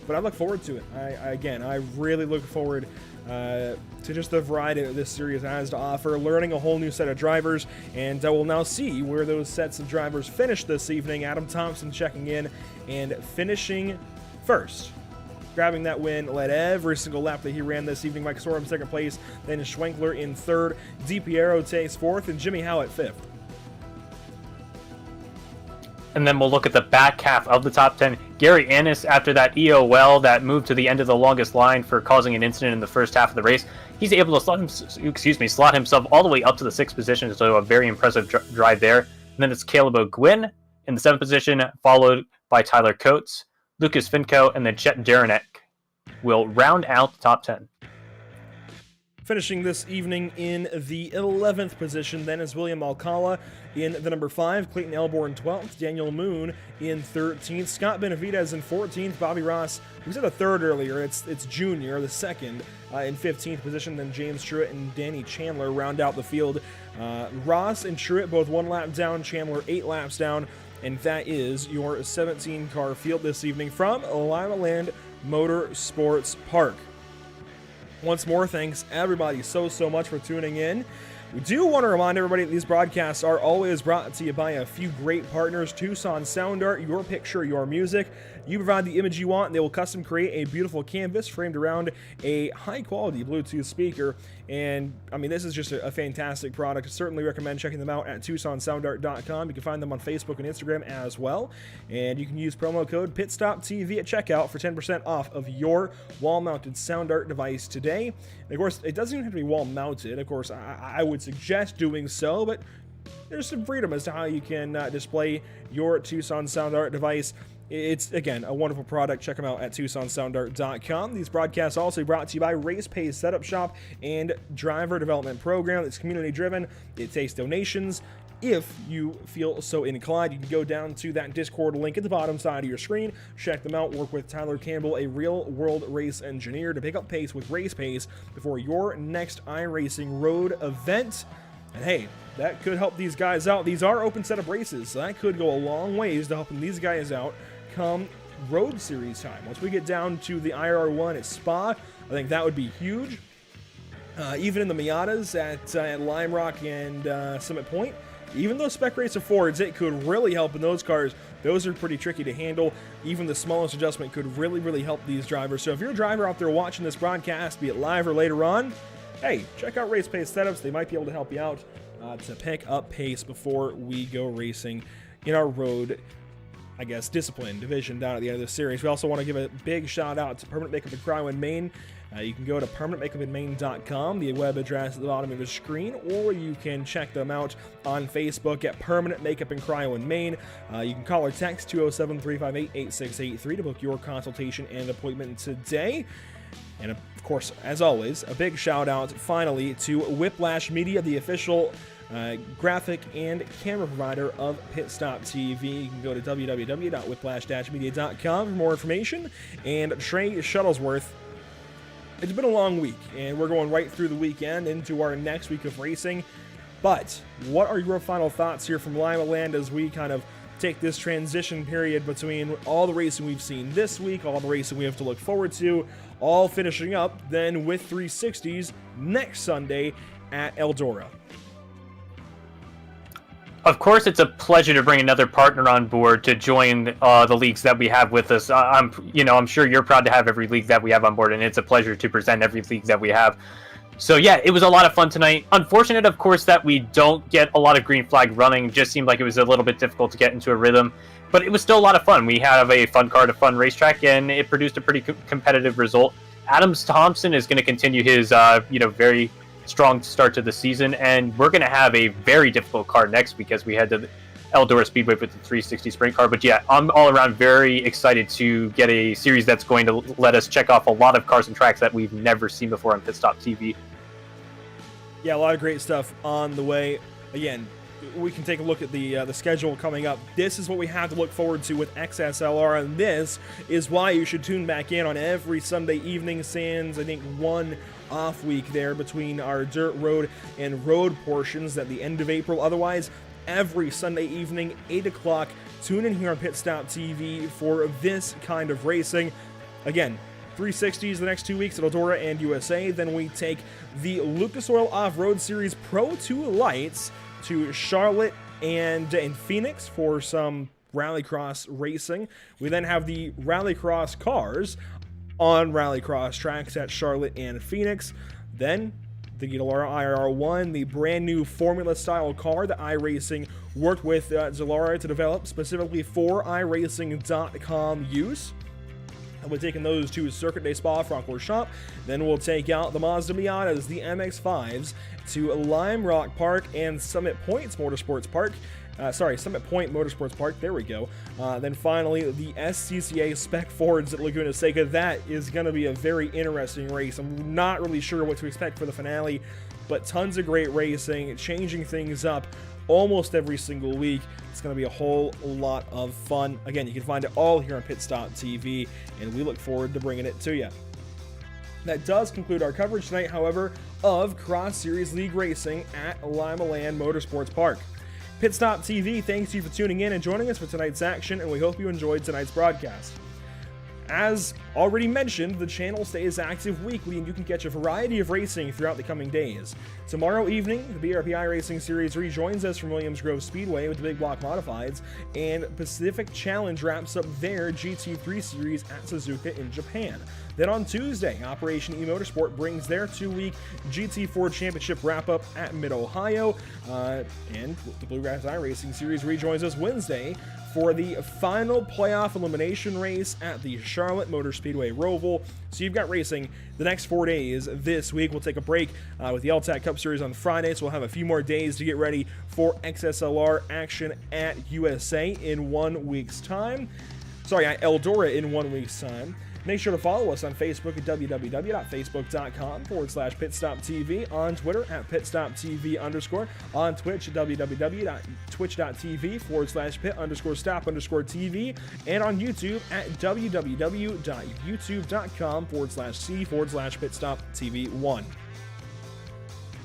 But I look forward to it. I really look forward to just the variety that this series has to offer, learning a whole new set of drivers, and we'll now see where those sets of drivers finish this evening. Adam Thompson checking in and finishing first, grabbing that win, led every single lap that he ran this evening. Mike Sorum 2nd place, then Schwenkler in 3rd, DiPiero takes 4th, and Jimmy Howett 5th. And then we'll look at the back half of the top 10. Gary Annis, after that EOL that moved to the end of the longest line for causing an incident in the first half of the race, he's able to slot himself all the way up to the 6th position, so a very impressive drive there. And then it's Caleb O'Gwyn in the 7th position, followed by Tyler Coates, Lucas Finko, and then Chet Jaranek will round out the top 10. Finishing this evening in the 11th position, then is William Alcala in the number 5, Clayton Elborn 12th, Daniel Moon in 13th, Scott Benavidez in 14th, Bobby Ross, who said the 3rd earlier, it's Junior, the 2nd, in 15th position, then James Truitt and Danny Chandler round out the field. Ross and Truitt both 1 lap down, Chandler 8 laps down, and that is your 17-car field this evening from Limaland Motorsports Park. Once more, thanks everybody so much for tuning in. We do want to remind everybody that these broadcasts are always brought to you by a few great partners. Tucson Sound Art, your picture, your music. You provide the image you want, and they will custom create a beautiful canvas framed around a high-quality Bluetooth speaker. And, I mean, this is just a fantastic product. I certainly recommend checking them out at TucsonSoundArt.com. You can find them on Facebook and Instagram as well. And you can use promo code PitStopTV at checkout for 10% off of your wall-mounted sound art device today. And of course, it doesn't even have to be wall-mounted. Of course, I would suggest doing so, but there's some freedom as to how you can display your Tucson Sound Art device It's, again, a wonderful product. Check them out at TucsonSoundArt.com. These broadcasts are also brought to you by RacePay's Setup Shop and Driver Development Program. It's community-driven. It takes donations. If you feel so inclined, you can go down to that Discord link at the bottom side of your screen, check them out, work with Tyler Campbell, a real-world race engineer, to pick up pace with RacePace before your next iRacing road event. And hey, that could help these guys out. These are open setup races, so that could go a long ways to helping these guys out come road series time. Once we get down to the IR1 at Spa, I think that would be huge. Even in the Miatas at Lime Rock and Summit Point, even those spec race of Fords, it could really help in those cars. Those are pretty tricky to handle. Even the smallest adjustment could really help these drivers. So if you're a driver out there watching this broadcast, be it live or later on, hey, check out RacePace Setups. They might be able to help you out to pick up pace before we go racing in our road, I guess, discipline division down at the end of the series. We also want to give a big shout out to Permanent Makeup in Cryo in Maine. You can go to permanentmakeupinmaine.com, the web address at the bottom of the screen, or you can check them out on Facebook at Permanent Makeup in Cryo in Maine. You can call or text 207-358-8683 to book your consultation and appointment today. And of course, as always, a big shout out finally to Whiplash Media, the official graphic and camera provider of PitStop TV. You can go to www.whiplash-media.com for more information. And Trey Shuttlesworth, it's been a long week, and we're going right through the weekend into our next week of racing. But what are your final thoughts here from Limaland as we kind of take this transition period between all the racing we've seen this week, all the racing we have to look forward to, all finishing up then with 360s next Sunday at Eldora? Of course, it's a pleasure to bring another partner on board to join the leagues that we have with us. I'm sure you're proud to have every league that we have on board, and it's a pleasure to present every league that we have. So yeah, it was a lot of fun tonight. Unfortunate, of course, that we don't get a lot of green flag running. It just seemed like it was a little bit difficult to get into a rhythm, but it was still a lot of fun. We have a fun car, a fun racetrack, and it produced a pretty competitive result. Adams Thompson is going to continue his very strong start to the season, and we're going to have a very difficult car next because we head to the Eldora Speedway with the 360 sprint car. But yeah, I'm all around very excited to get a series that's going to let us check off a lot of cars and tracks that we've never seen before on PitStop TV. Yeah, a lot of great stuff on the way. Again, we can take a look at the schedule coming up. This is what we have to look forward to with XSLR, and this is why you should tune back in on every Sunday evening, sans, I think, one off week there between our dirt road and road portions at the end of April. Otherwise, every Sunday evening, 8 o'clock, tune in here on PitStop TV for this kind of racing. Again, 360s the next 2 weeks at Eldora and USA. Then we take the Lucas Oil Off-Road Series Pro 2 Lights to Charlotte and Phoenix for some rallycross racing. We then have the rallycross cars on rallycross tracks at Charlotte and Phoenix. Then the Zalara IR1, the brand new Formula style car that iRacing worked with Zalara to develop specifically for iRacing.com use. And we're taking those to Circuit Day Spa Francorchamps. Then we'll take out the Mazda Miatas, the MX-5s, to Lime Rock Park and Summit Point Motorsports Park. Summit Point Motorsports Park, there we go. Then finally, the SCCA Spec Fords at Laguna Seca. That is going to be a very interesting race. I'm not really sure what to expect for the finale, but tons of great racing, changing things up almost every single week. It's going to be a whole lot of fun. Again, you can find it all here on PitStop TV, and we look forward to bringing it to you. That does conclude our coverage tonight, however, of Cross Series League Racing at Limaland Motorsports Park. PitStop TV thanks you for tuning in and joining us for tonight's action, and we hope you enjoyed tonight's broadcast. As already mentioned, the channel stays active weekly, and you can catch a variety of racing throughout the coming days. Tomorrow evening, the BRP iRacing Series rejoins us from Williams Grove Speedway with the Big Block Modifieds, and Pacific Challenge wraps up their GT3 Series at Suzuka in Japan. Then on Tuesday, Operation eMotorsport brings their 2-week GT4 Championship wrap-up at Mid-Ohio, and the Bluegrass iRacing Series rejoins us Wednesday for the final playoff elimination race at the Charlotte Motor Speedway Roval. So you've got racing the next 4 days this week. We'll take a break with the LTAC Cup Series on Friday, so we'll have a few more days to get ready for XSLR action at USA in 1 week's time. Eldora in 1 week's time. Make sure to follow us on Facebook at www.facebook.com/PitStop TV, on Twitter at PitStop TV _, on Twitch at www.twitch.tv/pit_stop_TV, and on YouTube at www.youtube.com/c/PitStop TV1.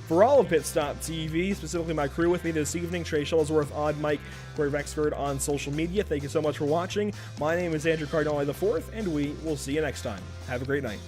For all of PitStop TV, specifically my crew with me this evening, Trey Shuttlesworth, Odd Mike, Corey Rexford on social media, thank you so much for watching. My name is Andrew Cardinale IV, and we will see you next time. Have a great night.